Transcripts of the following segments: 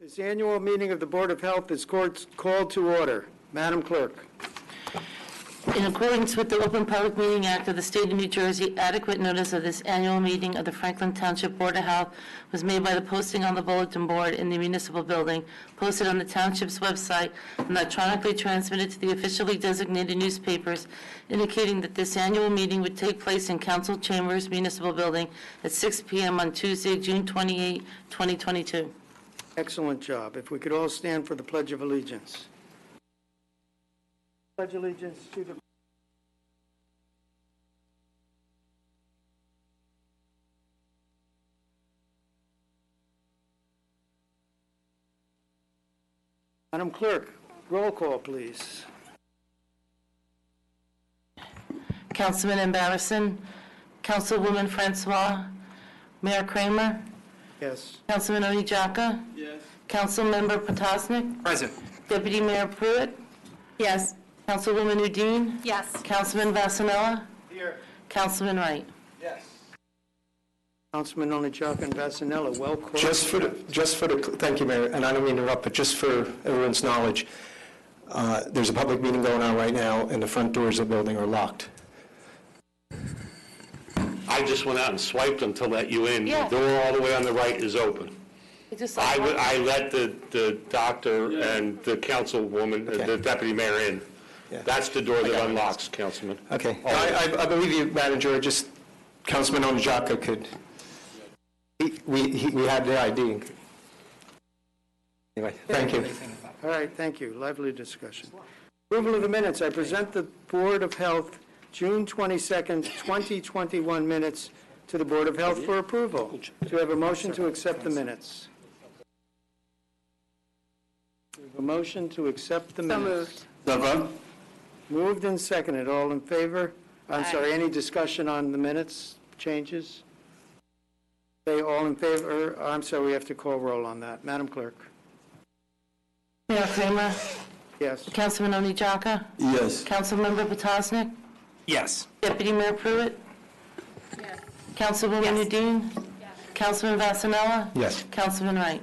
This annual meeting of the Board of Health is called to order. Madam Clerk. In accordance with the Open Public Meeting Act of the State of New Jersey, adequate notice of this annual meeting of the Franklin Township Board of Health was made by the posting on the bulletin board in the municipal building, posted on the Township's website, and electronically transmitted to the officially designated newspapers, indicating that this annual meeting would take place in Council Chambers Municipal Building at 6 p.m. on Tuesday, June 28, 2022. Excellent job. If we could all stand for the Pledge of Allegiance. Pledge allegiance to the Madam Clerk, roll call, please. Councilman Embarrasson, Councilwoman Francois, Mayor Kramer, Yes. Councilman Onijaka, Yes. Councilmember Potasnik, Present. Deputy Mayor Pruitt, Yes. Councilwoman Udine, Yes. Councilman Vasanella, Here. Councilman Wright. Yes. Councilman Onijaka and Vasanella, well called. Thank you, Mayor, and I don't mean to interrupt, but just for everyone's knowledge, there's a public meeting going on right now, and the front doors of the building are locked. I just went out and swiped them to let you in. Yeah. The door all the way on the right is open. I let the doctor and the councilwoman, Okay. the deputy mayor in. Yeah. That's the door I that got it. unlocks, Councilman. Okay. I believe you, Manager, just Councilman Onijaka could, we had the ID. Anyway, thank you. All right, thank you. Lively discussion. Approval of the minutes. I present the Board of Health June 22nd, 2021 minutes to the Board of Health for approval. Do you have a motion to accept the minutes? We have a motion to accept the minutes. Moved and seconded. All in favor? I'm sorry, any discussion on the minutes, changes? Say all in favor. I'm sorry, we have to call roll on that. Madam Clerk? Mayor Kramer, Yes. Councilman Onijaka, Yes. Councilmember Potasnik, Yes. Deputy Mayor Pruitt, Councilwoman Udine, Councilman Vasanella, Yes. Councilman Wright.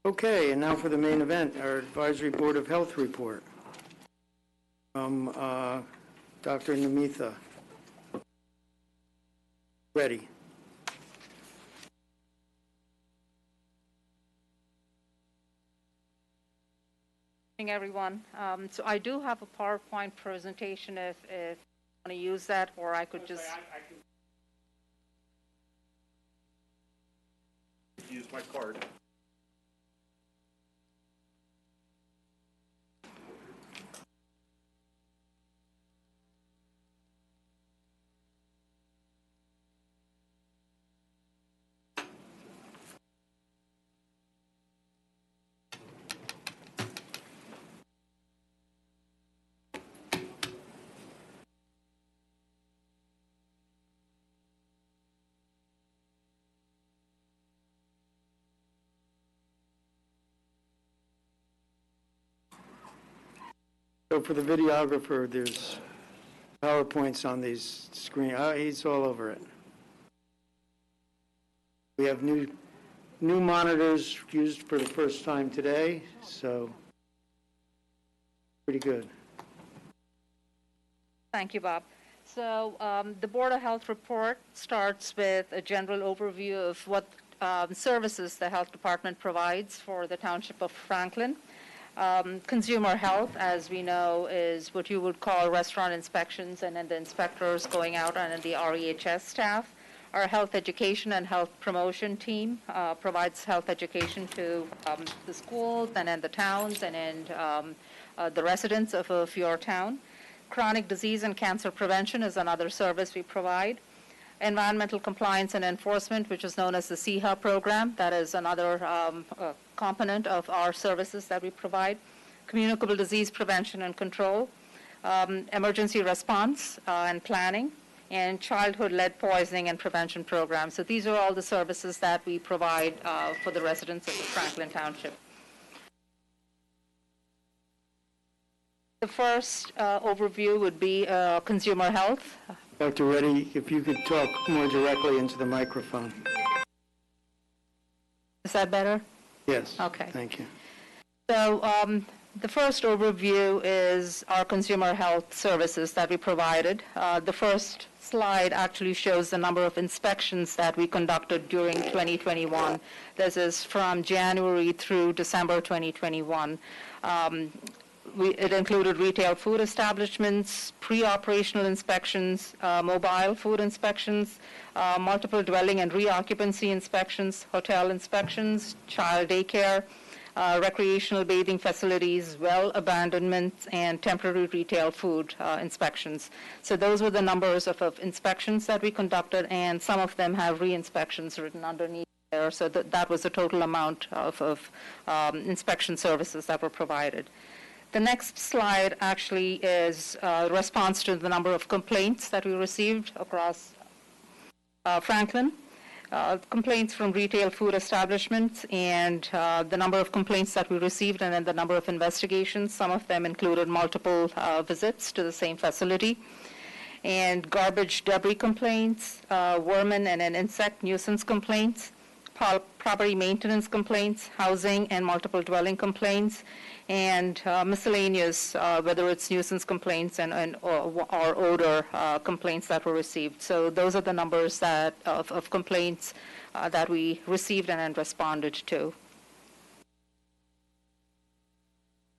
Okay, and now for the main event, our Advisory Board of Health report from Dr. Namitha. Ready. Good morning, everyone. So I do have a PowerPoint presentation if you want to use that, or I could just... Use my card. So for the videographer, there's PowerPoints on these screen. He's all over it. We have new monitors used for the first time today, so pretty good. Thank you, Bob. So the Board of Health report starts with a general overview of what services the Health Department provides for the Township of Franklin. Consumer health, as we know, is what you would call restaurant inspections, and then the inspectors going out and the REHS staff. Our health education and health promotion team provides health education to the schools and in the towns and in the residents of your town. Chronic disease and cancer prevention is another service we provide. Environmental compliance and enforcement, which is known as the CEHA program, that is another component of our services that we provide. Communicable disease prevention and control, emergency response and planning, and childhood lead poisoning and prevention programs. So these are all the services that we provide for the residents of the Franklin Township. The first overview would be consumer health. Dr. Reddy, if you could talk more directly into the microphone. Is that better? Yes. Okay. Thank you. So the first overview is our consumer health services that we provided. The first slide actually shows the number of inspections that we conducted during 2021. This is from January through December 2021. It included retail food establishments, pre-operational inspections, mobile food inspections, multiple dwelling and reoccupancy inspections, hotel inspections, child daycare, recreational bathing facilities, well abandonments, and temporary retail food inspections. So those were the numbers of inspections that we conducted, and some of them have re-inspections written underneath there. So that was the total amount of inspection services that were provided. The next slide actually is a response to the number of complaints that we received across Franklin. Complaints from retail food establishments and the number of complaints that we received and then the number of investigations. Some of them included multiple visits to the same facility. And garbage debris complaints, vermin and insect nuisance complaints, property maintenance complaints, housing and multiple dwelling complaints, and miscellaneous, whether it's nuisance complaints or odor complaints that were received. So those are the numbers of complaints that we received and then responded to.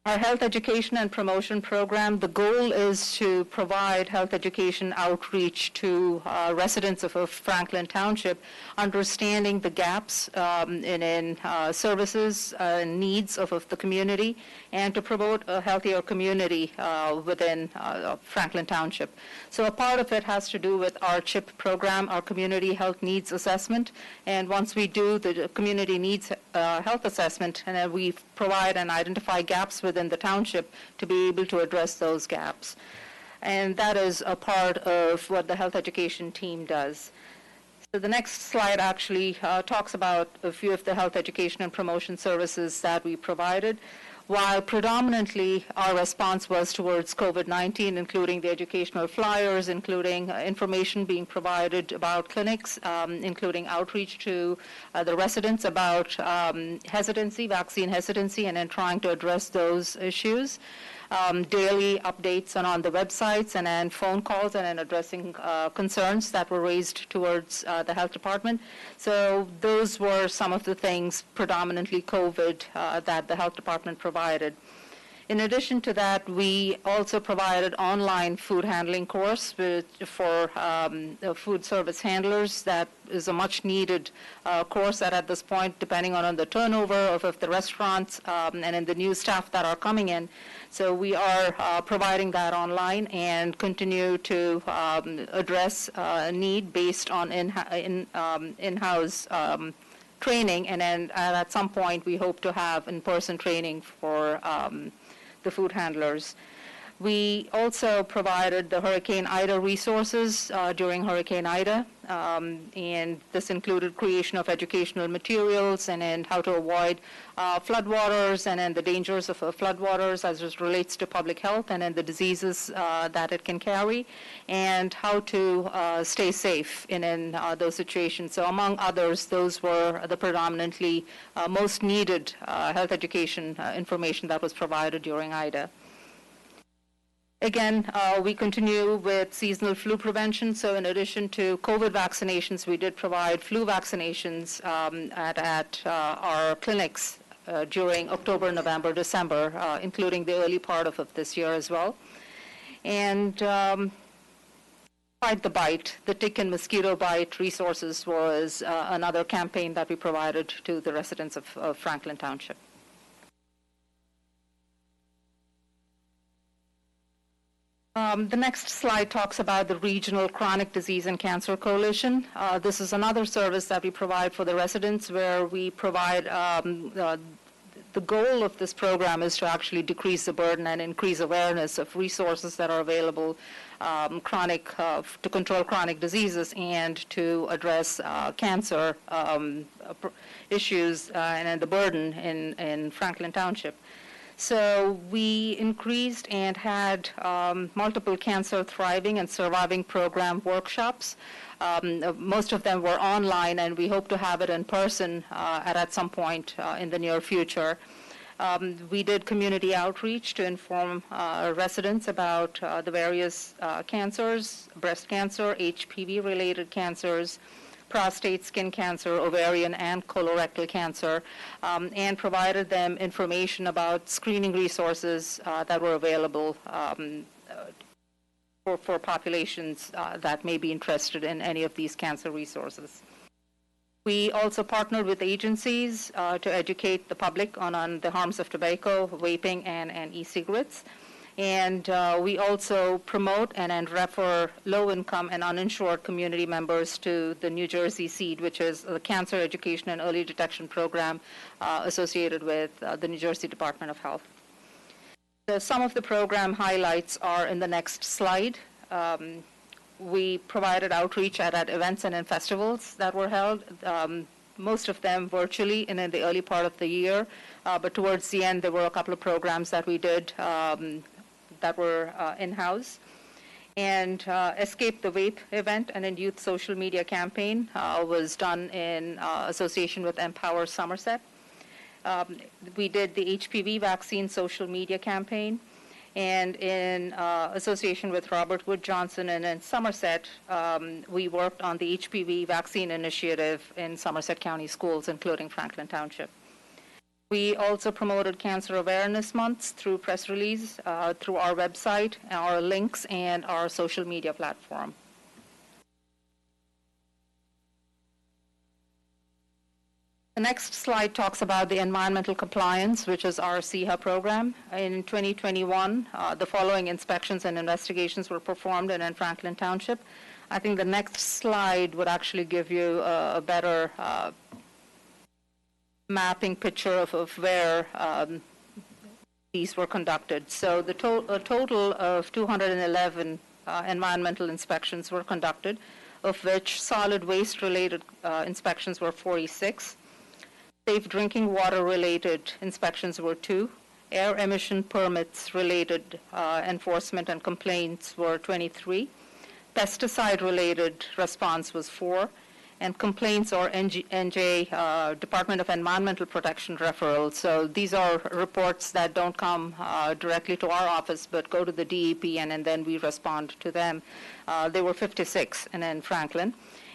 Our health education and promotion program, the goal is to provide health education outreach to residents of Franklin Township, understanding the gaps in services and needs of the community, and to promote a healthier community within Franklin Township. So a part of it has to do with our CHIP program, our Community Health Needs Assessment, and once we do the Community Needs Health Assessment, and then we provide and identify gaps within the township to be able to address those gaps. And that is a part of what the health education team does. So the next slide actually talks about a few of the health education and promotion services that we provided. While predominantly our response was towards COVID-19, including the educational flyers, including information being provided about clinics, including outreach to the residents about hesitancy, vaccine hesitancy, and then trying to address those issues. Daily updates on the websites and then phone calls and then addressing concerns that were raised towards the health department. So those were some of the things, predominantly COVID, that the health department provided. In addition to that, we also provided online food handling course for food service handlers. That is a much needed course that at this point, depending on the turnover of the restaurants and in the new staff that are coming in. So we are providing that online and continue to address a need based on in-house training. And then at some point, we hope to have in-person training for the food handlers. We also provided the Hurricane Ida resources during Hurricane Ida, and this included creation of educational materials and how to avoid floodwaters and then the dangers of floodwaters as it relates to public health and then the diseases that it can carry, and how to stay safe in those situations. So among others, those were the predominantly most needed health education information that was provided during Ida. Again, we continue with seasonal flu prevention. So in addition to COVID vaccinations, we did provide flu vaccinations at our clinics during October, November, December, including the early part of this year as well. And Fight the Bite, the tick and mosquito bite resources was another campaign that we provided to the residents of Franklin Township. The next slide talks about the Regional Chronic Disease and Cancer Coalition. This is another service that we provide for the residents where we provide the goal of this program is to actually decrease the burden and increase awareness of resources that are available to control chronic diseases and to address cancer issues and the burden in Franklin Township. So we increased and had multiple cancer thriving and surviving program workshops. Most of them were online, and we hope to have it in person at some point in the near future. We did community outreach to inform residents about the various cancers, breast cancer, HPV-related cancers, prostate, skin cancer, ovarian, and colorectal cancer, and provided them information about screening resources that were available for populations that may be interested in any of these cancer resources. We also partnered with agencies to educate the public on the harms of tobacco, vaping, and e-cigarettes. And we also promote and refer low-income and uninsured community members to the New Jersey SEED, which is the Cancer Education and Early Detection Program associated with the New Jersey Department of Health. Some of the program highlights are in the next slide. We provided outreach at events and in festivals that were held, most of them virtually and in the early part of the year, but towards the end there were a couple of programs that we did that were in-house. And Escape the Vape event and a youth social media campaign was done in association with Empower Somerset. We did the HPV vaccine social media campaign. And in association with Robert Wood Johnson and in Somerset, we worked on the HPV vaccine initiative in Somerset County schools, including Franklin Township. We also promoted Cancer Awareness Months through press release, through our website, our links, and our social media platform. The next slide talks about the environmental compliance, which is our CEHA program. In 2021, the following inspections and investigations were performed in Franklin Township. I think the next slide would actually give you a better mapping picture of where these were conducted. So a total of 211 environmental inspections were conducted, of which solid waste-related inspections were 46. Safe drinking water-related inspections were 2. Air emission permits-related enforcement and complaints were 23. Pesticide-related response was 4. And complaints or NJ, Department of Environmental Protection referrals. So these are reports that don't come directly to our office, but go to the DEP, and then we respond to them. There were 56 in Franklin.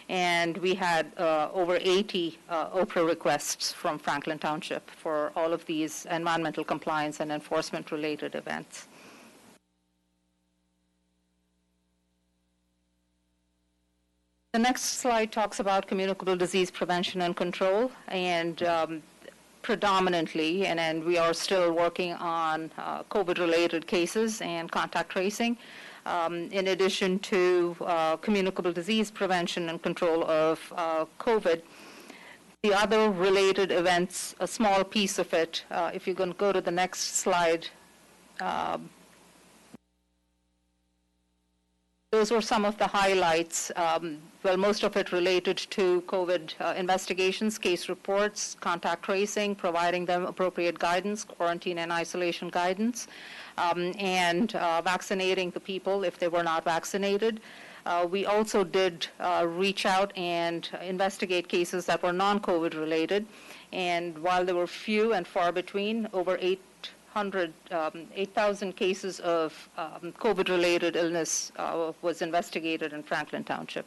And we had over 80 OPRA requests from Franklin Township for all of these environmental compliance and enforcement-related events. The next slide talks about communicable disease prevention and control, and predominantly, and we are still working on COVID-related cases and contact tracing. In addition to communicable disease prevention and control of COVID, the other related events, a small piece of it, if you can go to the next slide, those were some of the highlights. Well, most of it related to COVID investigations, case reports, contact tracing, providing them appropriate guidance, quarantine and isolation guidance, and vaccinating the people if they were not vaccinated. We also did reach out and investigate cases that were non-COVID related, and while there were few and far between, over 8,000 cases of COVID-related illness was investigated in Franklin Township.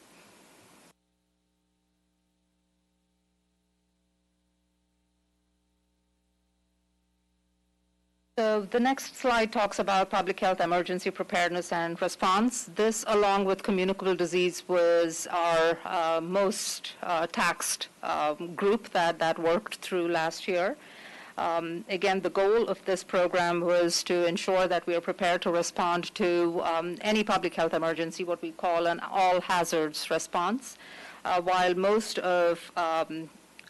So the next slide talks about public health emergency preparedness and response. This, along with communicable disease, was our most taxed group that worked through last year. Again, the goal of this program was to ensure that we are prepared to respond to any public health emergency, what we call an all hazards response. While most of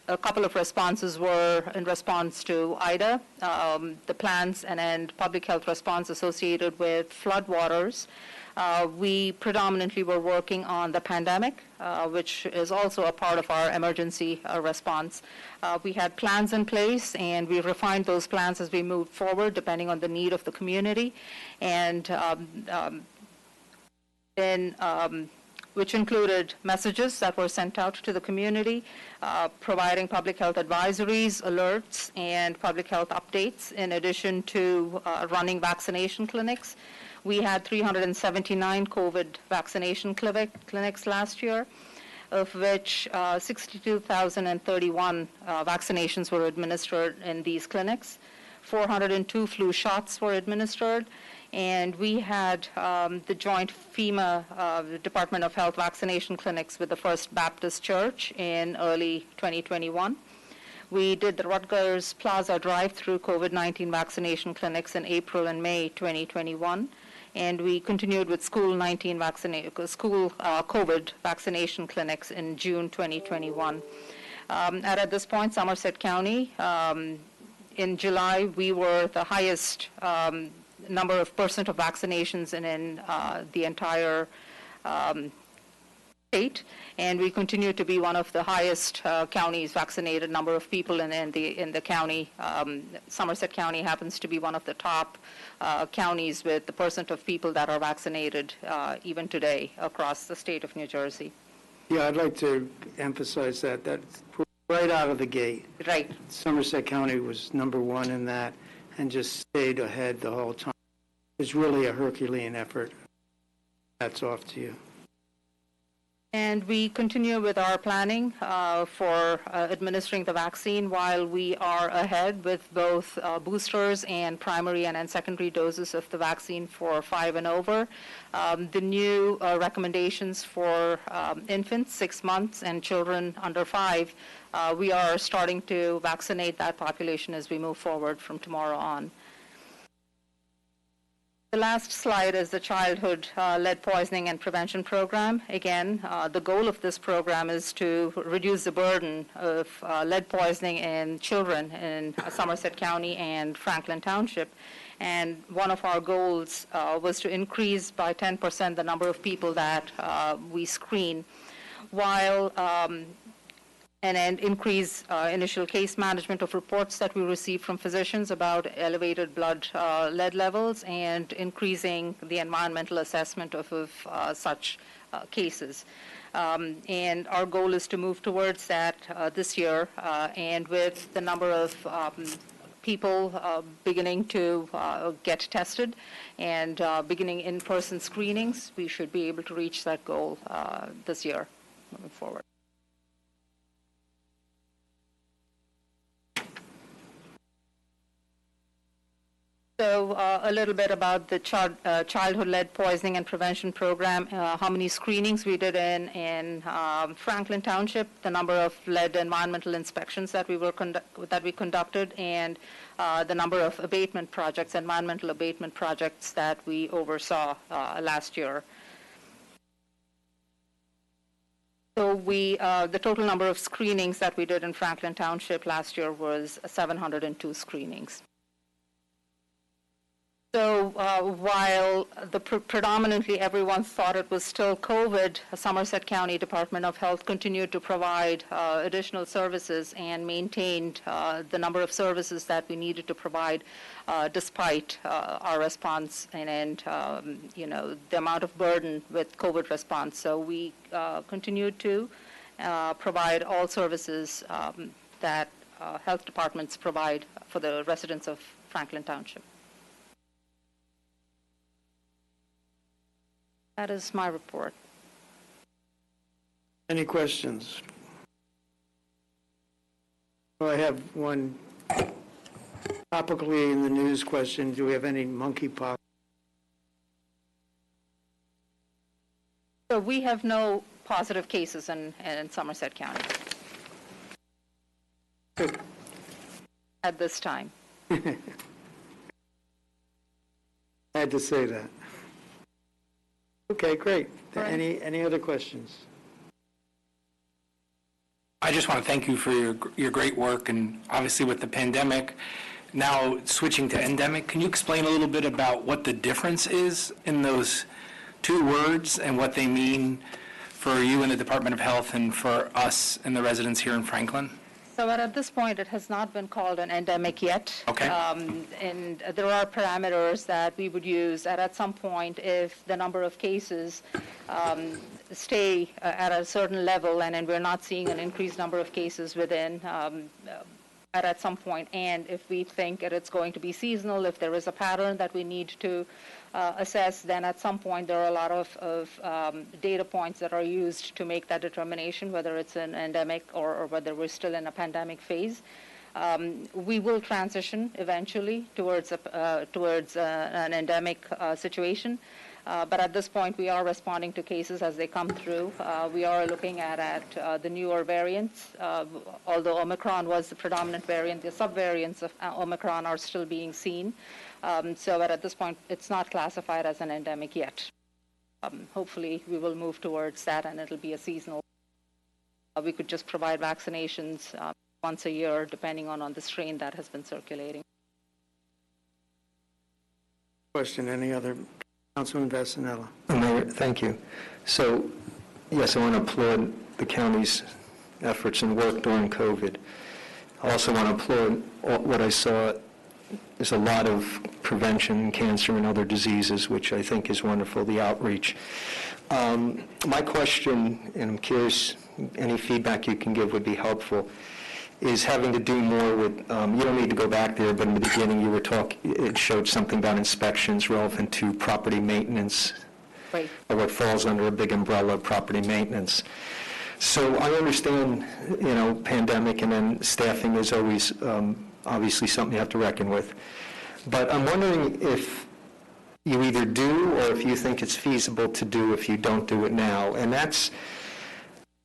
a couple of responses were in response to IDA, the plans and public health response associated with floodwaters. We predominantly were working on the pandemic, which is also a part of our emergency response. We had plans in place, and we refined those plans as we moved forward, depending on the need of the community. And then which included messages that were sent out to the community, providing public health advisories, alerts, and public health updates, in addition to running vaccination clinics. We had 379 COVID vaccination clinics last year, of which 62,031 vaccinations were administered in these clinics. 402 flu shots were administered, and we had the joint FEMA Department of Health vaccination clinics with the First Baptist Church in early 2021. We did the Rutgers Plaza drive-through COVID-19 vaccination clinics in April and May 2021. And we continued with school COVID vaccination clinics in June 2021. At this point, Somerset County, in July, we were the highest number of percent of vaccinations in the entire state, and we continue to be one of the highest counties vaccinated number of people in the county. Somerset County happens to be one of the top counties with the percent of people that are vaccinated even today across the state of New Jersey. Yeah, I'd like to emphasize that. That's right out of the gate. Right. Somerset County was #1 in that and just stayed ahead the whole time. It's really a Herculean effort. Hats off to you. And we continue with our planning for administering the vaccine while we are ahead with both boosters and primary and secondary doses of the vaccine for 5 and over. The new recommendations for infants 6 months and children under 5, we are starting to vaccinate that population as we move forward from tomorrow on. The last slide is the childhood lead poisoning and prevention program. Again, the goal of this program is to reduce the burden of lead poisoning in children in Somerset County and Franklin Township. And one of our goals was to increase by 10% the number of people that we screen, while and increase initial case management of reports that we receive from physicians about elevated blood lead levels, and increasing the environmental assessment of such cases. And our goal is to move towards that this year, and with the number of people beginning to get tested and beginning in-person screenings, we should be able to reach that goal this year moving forward. So a little bit about the childhood lead poisoning and prevention program, how many screenings we did in Franklin Township, the number of lead environmental inspections that we conducted, and the number of abatement projects, environmental abatement projects that we oversaw last year. So the total number of screenings that we did in Franklin Township last year was 702 screenings. So while predominantly everyone thought it was still COVID, Somerset County Department of Health continued to provide additional services and maintained the number of services that we needed to provide despite our response and the amount of burden with COVID response. So we continued to provide all services that health departments provide for the residents of Franklin Township. That is my report. Any questions? Well, I have one topically in the news question. Do we have any monkeypox? So we have no positive cases in Somerset County at this time. I had to say that. Okay, great. Right. Any other questions? I just want to thank you for your great work, and obviously with the pandemic now switching to endemic, can you explain a little bit about what the difference is in those two words and what they mean for you in the Department of Health and for us and the residents here in Franklin? So at this point, it has not been called an endemic yet. Okay. And there are parameters that we would use, and at some point, if the number of cases stay at a certain level, and then we're not seeing an increased number of cases within, at some point, and if we think that it's going to be seasonal, if there is a pattern that we need to assess, then at some point there are a lot of data points that are used to make that determination, whether it's an endemic or whether we're still in a pandemic phase. We will transition eventually towards an endemic situation. But at this point, we are responding to cases as they come through. We are looking at the newer variants. Although Omicron was the predominant variant, the subvariants of Omicron are still being seen. So that at this point, it's not classified as an endemic yet. Hopefully, we will move towards that, and it'll be a seasonal. We could just provide vaccinations once a year, depending on the strain that has been circulating. Question, any other? Councilman Vasanella. Mayor, thank you. So, yes, I want to applaud the county's efforts and work during COVID. I also want to applaud what I saw is a lot of prevention, cancer and other diseases, which I think is wonderful, the outreach. My question, and I'm curious, any feedback you can give would be helpful, is having to do more with, you don't need to go back there, but in the beginning you were it showed something about inspections relevant to property maintenance, Right. or what falls under a big umbrella of property maintenance. So I understand, pandemic and then staffing is always obviously something you have to reckon with. But I'm wondering if you either do or if you think it's feasible to do if you don't do it now. And that's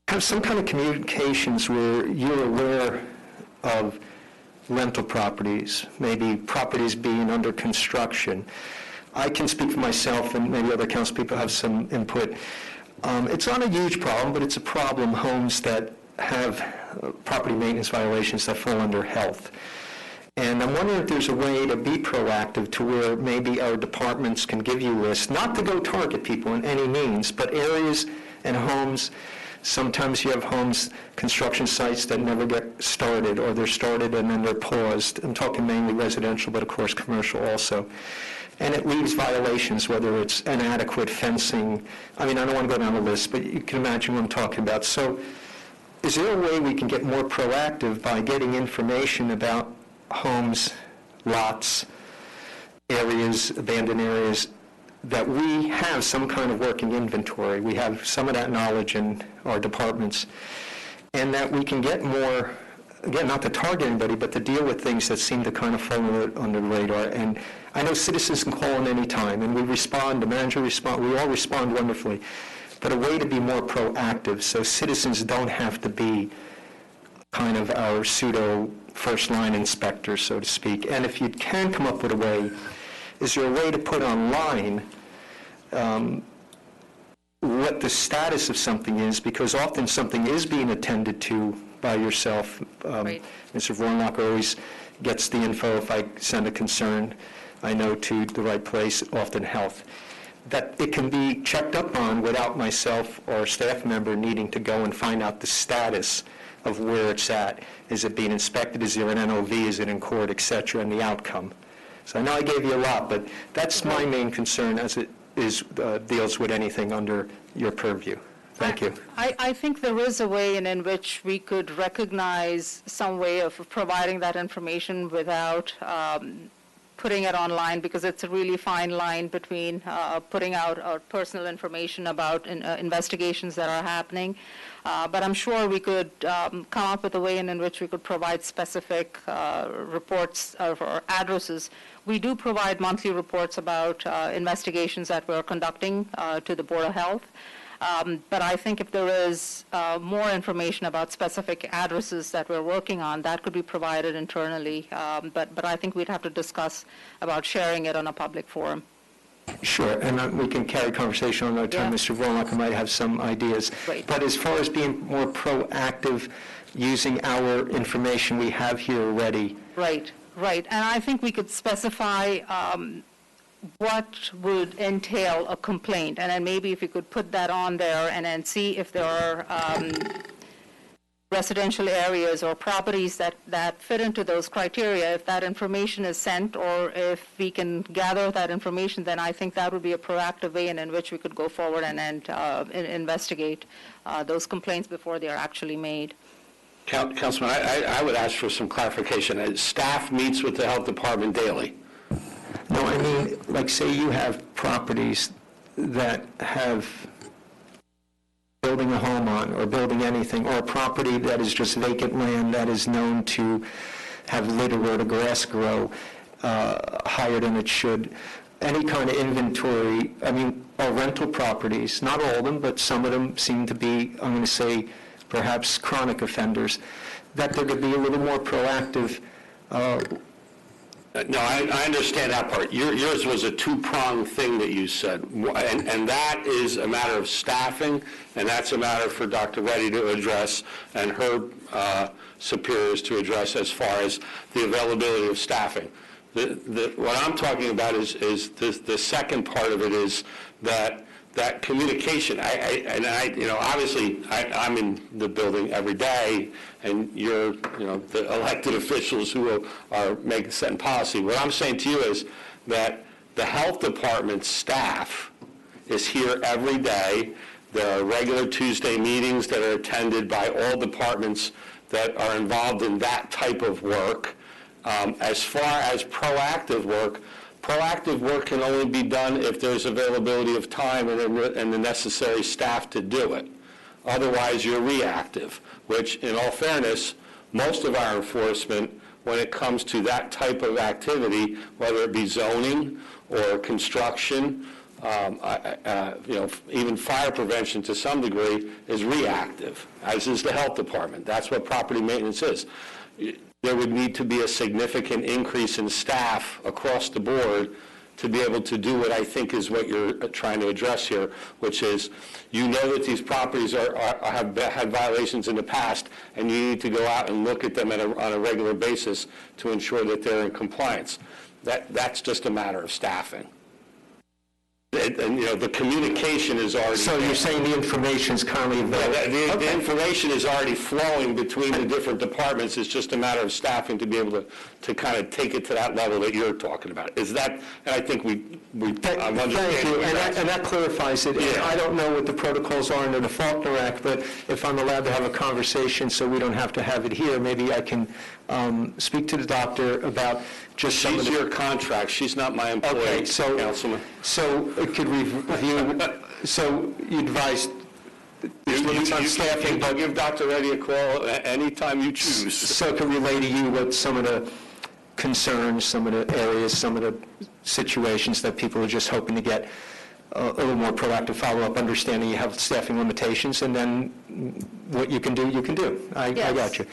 have some kind of communications where you're aware of rental properties, maybe properties being under construction. I can speak for myself, and maybe other council people have some input. It's not a huge problem, but it's a problem, homes that have property maintenance violations that fall under health. And I'm wondering if there's a way to be proactive to where maybe our departments can give you lists, not to go target people in any means, but areas and homes. Sometimes you have homes, construction sites that never get started, or they're started and then they're paused. I'm talking mainly residential, but of course commercial also. And it leaves violations, whether it's inadequate fencing. I mean, I don't want to go down the list, but you can imagine what I'm talking about. So is there a way we can get more proactive by getting information about homes, lots, areas, abandoned areas, that we have some kind of working inventory? We have some of that knowledge in our departments, and that we can get more, again, not to target anybody, but to deal with things that seem to kind of fall under the radar. And I know citizens can call in any time, and we respond, the manager responds, we all respond wonderfully, but a way to be more proactive so citizens don't have to be kind of our pseudo first-line inspectors, so to speak. And if you can come up with a way, is there a way to put online what the status of something is? Because often something is being attended to by yourself. Right. Mr. Vornock always gets the info if I send a concern, I know, to the right place, often health. That it can be checked up on without myself or a staff member needing to go and find out the status of where it's at. Is it being inspected? Is there an NOV? Is it in court, et cetera, and the outcome? So I know I gave you a lot, but that's my main concern as it is deals with anything under your purview. Thank you. I think there is a way in which we could recognize some way of providing that information without putting it online, because it's a really fine line between putting out our personal information about investigations that are happening. But I'm sure we could come up with a way in which we could provide specific reports or addresses. We do provide monthly reports about investigations that we're conducting to the Board of Health. But I think if there is more information about specific addresses that we're working on, that could be provided internally. But I think we'd have to discuss about sharing it on a public forum. Sure, and we can carry conversation on another time. Yeah. Mr. Vornock might have some ideas. Right. But as far as being more proactive, using our information we have here already. Right. And I think we could specify what would entail a complaint, and then maybe if you could put that on there and then see if there are residential areas or properties that fit into those criteria, if that information is sent or if we can gather that information, then I think that would be a proactive way in which we could go forward and investigate those complaints before they are actually made. Councilman, I would ask for some clarification. Staff meets with the health department daily. No, I mean, like, say you have properties that have building a home on, or building anything, or a property that is just vacant land that is known to have litter or the grass grow higher than it should. Any kind of inventory, I mean, or rental properties, not all of them, but some of them seem to be, I'm going to say, perhaps chronic offenders, that there could be a little more proactive. No, I understand that part. Yours was a two-pronged thing that you said, and that is a matter of staffing, and that's a matter for Dr. Reddy to address and her superiors to address as far as the availability of staffing. What I'm talking about is the second part of it is that communication. Obviously, I'm in the building every day, and you're, the elected officials who are setting policy. What I'm saying to you is that the health department staff is here every day. There are regular Tuesday meetings that are attended by all departments that are involved in that type of work. As far as proactive work can only be done if there's availability of time and the necessary staff to do it. Otherwise, you're reactive, which, in all fairness, most of our enforcement, when it comes to that type of activity, whether it be zoning or construction, even fire prevention to some degree, is reactive, as is the health department. That's what property maintenance is. There would need to be a significant increase in staff across the board to be able to do what I think is what you're trying to address here, which is you know that these properties have had violations in the past, and you need to go out and look at them on a regular basis to ensure that they're in compliance. That's just a matter of staffing. And the communication is already So you're saying the information is currently available? Yeah, the information is already flowing between the different departments. It's just a matter of staffing to be able to kind of take it to that level that you're talking about. Is that, and I think I'm understanding. Thank you, and that clarifies it. Yeah. I don't know what the protocols are under the Faulkner Act, but if I'm allowed to have a conversation so we don't have to have it here, maybe I can speak to the doctor about just some of the... She's your contract. She's not my employee, Okay, so, Councilman. So it could review, so you advise there's limits on staffing, I'll but give Dr. Reddy a call anytime you choose. so it can relay to you what some of the concerns, some of the areas, some of the situations that people are just hoping to get a little more proactive follow-up, understanding you have staffing limitations, and then what you can do, you can do. I got you.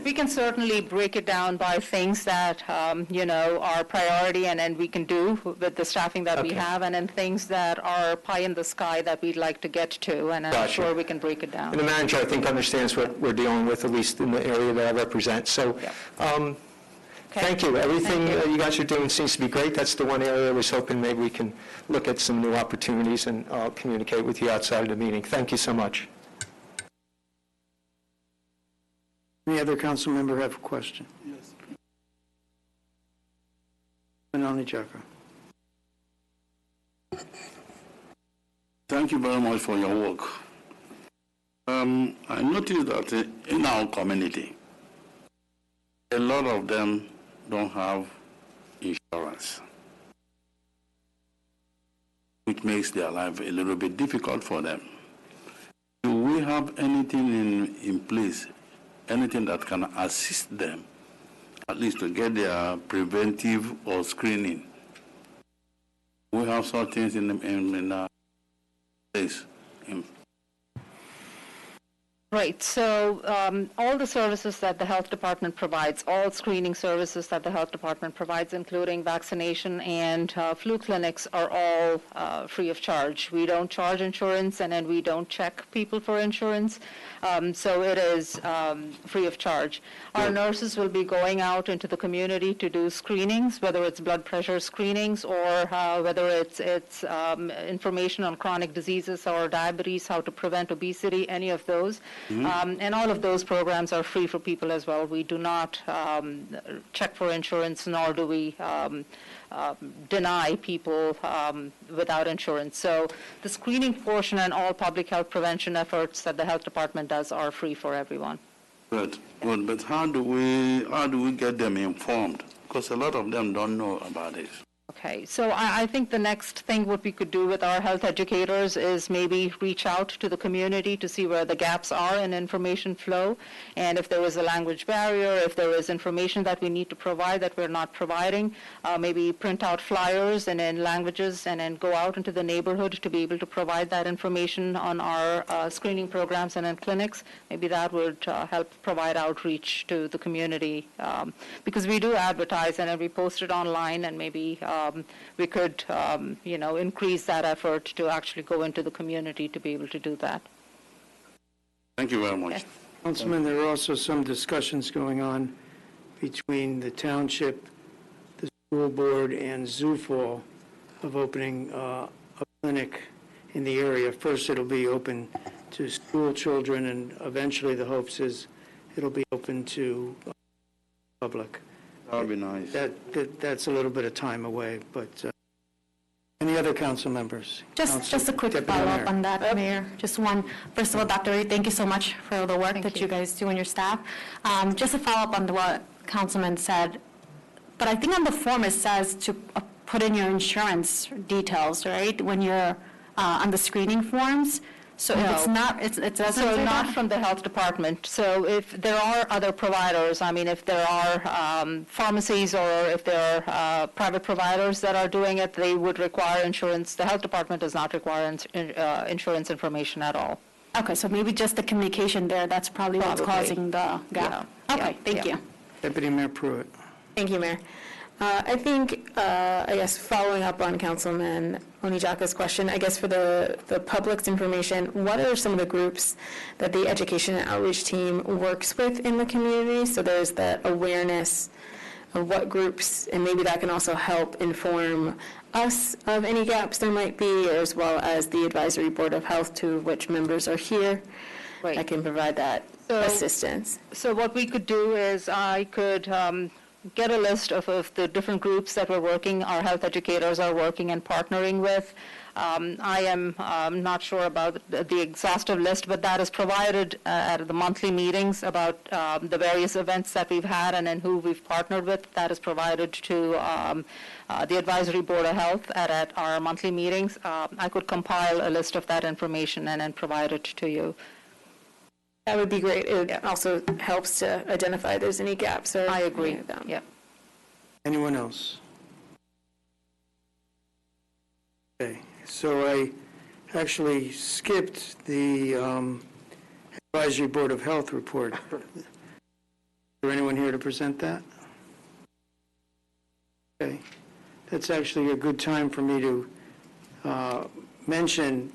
We can certainly break it down by things that, are priority and we can do with the staffing that we Okay. have, and then things that are pie in the sky that we'd like to get to, and I'm Gotcha. sure we can break it down. And the manager, I think, understands what we're dealing with, at least in the area that I represent. So, Okay. thank you. Everything Thank you. you guys are doing seems to be great. That's the one area I was hoping maybe we can look at some new opportunities, and I'll communicate with you outside of the meeting. Thank you so much. Any other council member have a question? Yes. Benoni Jeffrey. Thank you very much for your work. I noticed that in our community, a lot of them don't have insurance, which makes their life a little bit difficult for them. Do we have anything in place, anything that can assist them, at least to get their preventive or screening? We have some things in our place. Right, so all the services that the health department provides, all screening services that the health department provides, including vaccination and flu clinics, are all free of charge. We don't charge insurance, and then we don't check people for insurance, so it is free of charge. Our nurses will be going out into the community to do screenings, whether it's blood pressure screenings or whether it's information on chronic diseases or diabetes, how to prevent obesity, any of those. And all of those programs are free for people as well. We do not check for insurance, nor do we deny people without insurance. So the screening portion and all public health prevention efforts that the health department does are free for everyone. Good, but how do we get them informed? Because a lot of them don't know about it. Okay, so I think the next thing what we could do with our health educators is maybe reach out to the community to see where the gaps are in information flow, and if there is a language barrier, if there is information that we need to provide that we're not providing, maybe print out flyers and in languages and then go out into the neighborhood to be able to provide that information on our screening programs and in clinics. Maybe that would help provide outreach to the community, because we do advertise and then we post it online, and maybe we could, increase that effort to actually go into the community to be able to do that. Thank you very much. Yes. Councilman, there are also some discussions going on between the township, the school board, and Zufall of opening a clinic in the area. First, it'll be open to school children, and eventually the hopes is it'll be open to public. That would be nice. That's a little bit of time away, but any other council members? Just a quick Deputy follow-up Mayor. on that, Mayor. Just one. First of all, Dr. Reed, thank you so much for all the work Thank that you. you guys do and your staff. Just a follow-up on what Councilman said, but I think on the form it says to put in your insurance details, right, when you're on the screening forms. So if it's No. not, it doesn't So say not that? from the health department. So if there are other providers, I mean, if there are pharmacies or if there are private providers that are doing it, they would require insurance. The health department does not require insurance information at all. Okay, so maybe just the communication there, that's probably what's Probably. causing the gap. Yeah, Okay, thank yeah. you. Deputy Mayor Pruitt. Thank you, Mayor. I think, I guess, following up on Councilman Onijaka's question, I guess for the public's information, what are some of the groups that the education and outreach team works with in the community? So there's that awareness of what groups, and maybe that can also help inform us of any gaps there might be, as well as the Advisory Board of Health, to which members are here. Right. That can provide that So- assistance. So what we could do is I could get a list of the different groups that we're working, our health educators are working and partnering with. I am not sure about the exhaustive list, but that is provided at the monthly meetings about the various events that we've had and then who we've partnered with. That is provided to the Advisory Board of Health at our monthly meetings. I could compile a list of that information and then provide it to you. That would be great. It also helps to identify if there's any gaps or. I agree. any of them. Yep. Anyone else? Okay, so I actually skipped the Advisory Board of Health report. Is there anyone here to present that? Okay, that's actually a good time for me to mention,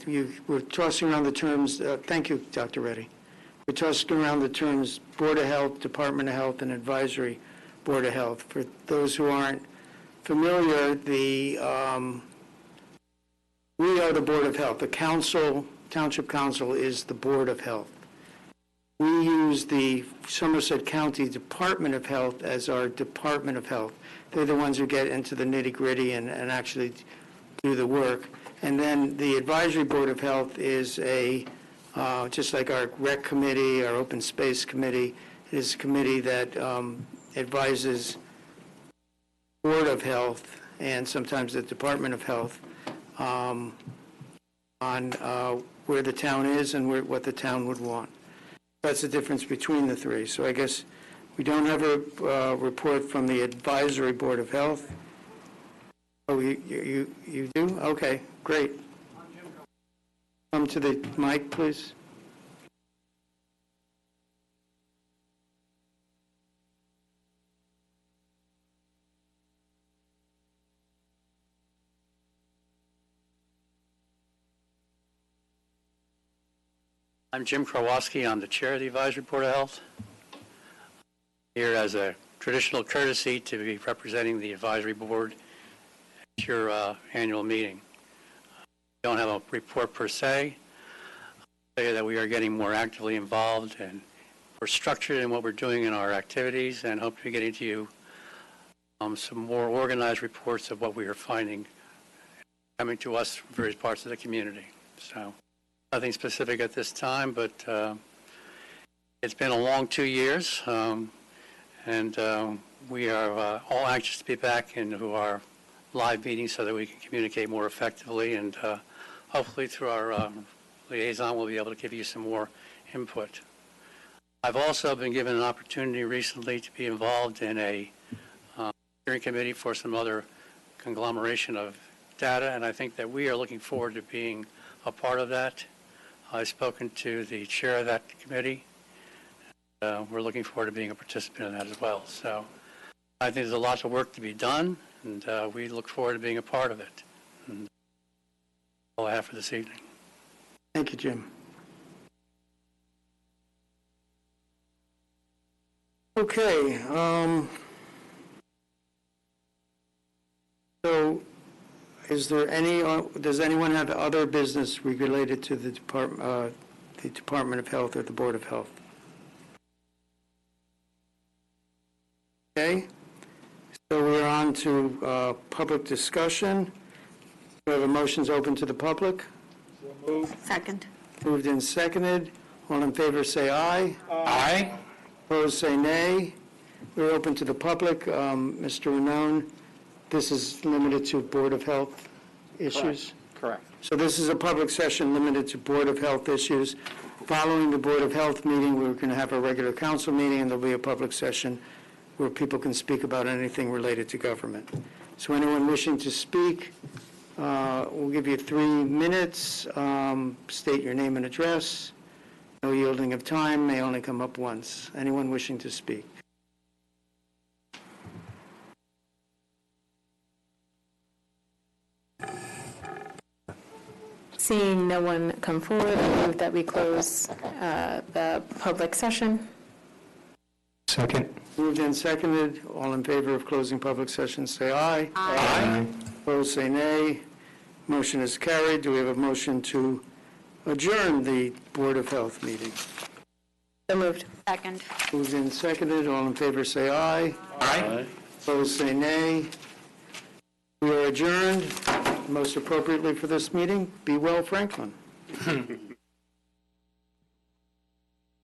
we're tossing around the terms, thank you, Dr. Reddy. We're tossing around the terms Board of Health, Department of Health, and Advisory Board of Health. For those who aren't familiar, we are the Board of Health. The council, Township Council, is the Board of Health. We use the Somerset County Department of Health as our Department of Health. They're the ones who get into the nitty-gritty and actually do the work. And then the Advisory Board of Health is just like our Rec Committee, our Open Space Committee, it is a committee that advises Board of Health and sometimes the Department of Health on where the town is and what the town would want. That's the difference between the three. So I guess we don't have a report from the Advisory Board of Health. Oh, you do? Okay, great. Come to the mic, please. I'm Jim Krawoski. I'm the chair of the Advisory Board of Health. Here as a traditional courtesy to be representing the Advisory Board at your annual meeting. We don't have a report per se. say that we are getting more actively involved, and we're structured in what we're doing in our activities, and hope to be getting to you some more organized reports of what we are finding coming to us from various parts of the community. So nothing specific at this time, but it's been a long 2 years, and we are all anxious to be back into our live meetings so that we can communicate more effectively, and hopefully through our liaison we'll be able to give you some more input. I've also been given an opportunity recently to be involved in a steering committee for some other conglomeration of data, and I think that we are looking forward to being a part of that. I've spoken to the chair of that committee. We're looking forward to being a participant in that as well. So I think there's a lot of work to be done, and we look forward to being a part of it. And that's all I have for this evening. Thank you, Jim. Okay, so is there any, does anyone have other business related to the Department of Health or the Board of Health? Okay, so we're on to public discussion. We have a motions open to the public. Second. Moved and seconded. All in favor, say aye. Aye. Opposed, say nay. We're open to the public. Mr. Renone, this is limited to Board of Health issues? Correct. So this is a public session limited to Board of Health issues. Following the Board of Health meeting, we're going to have a regular council meeting, and there'll be a public session where people can speak about anything related to government. So anyone wishing to speak, we'll give you 3 minutes. State your name and address. No yielding of time, may only come up once. Anyone wishing to speak? Seeing no one come forward, I move that we close the public session. Second. Moved and seconded. All in favor of closing public session, say aye. Aye. Opposed, say nay. Motion is carried. Do we have a motion to adjourn the Board of Health meeting? So moved. Second. Moved and seconded. All in favor, say aye. Aye. Opposed, say nay. We are adjourned. Most appropriately for this meeting, be well, Franklin.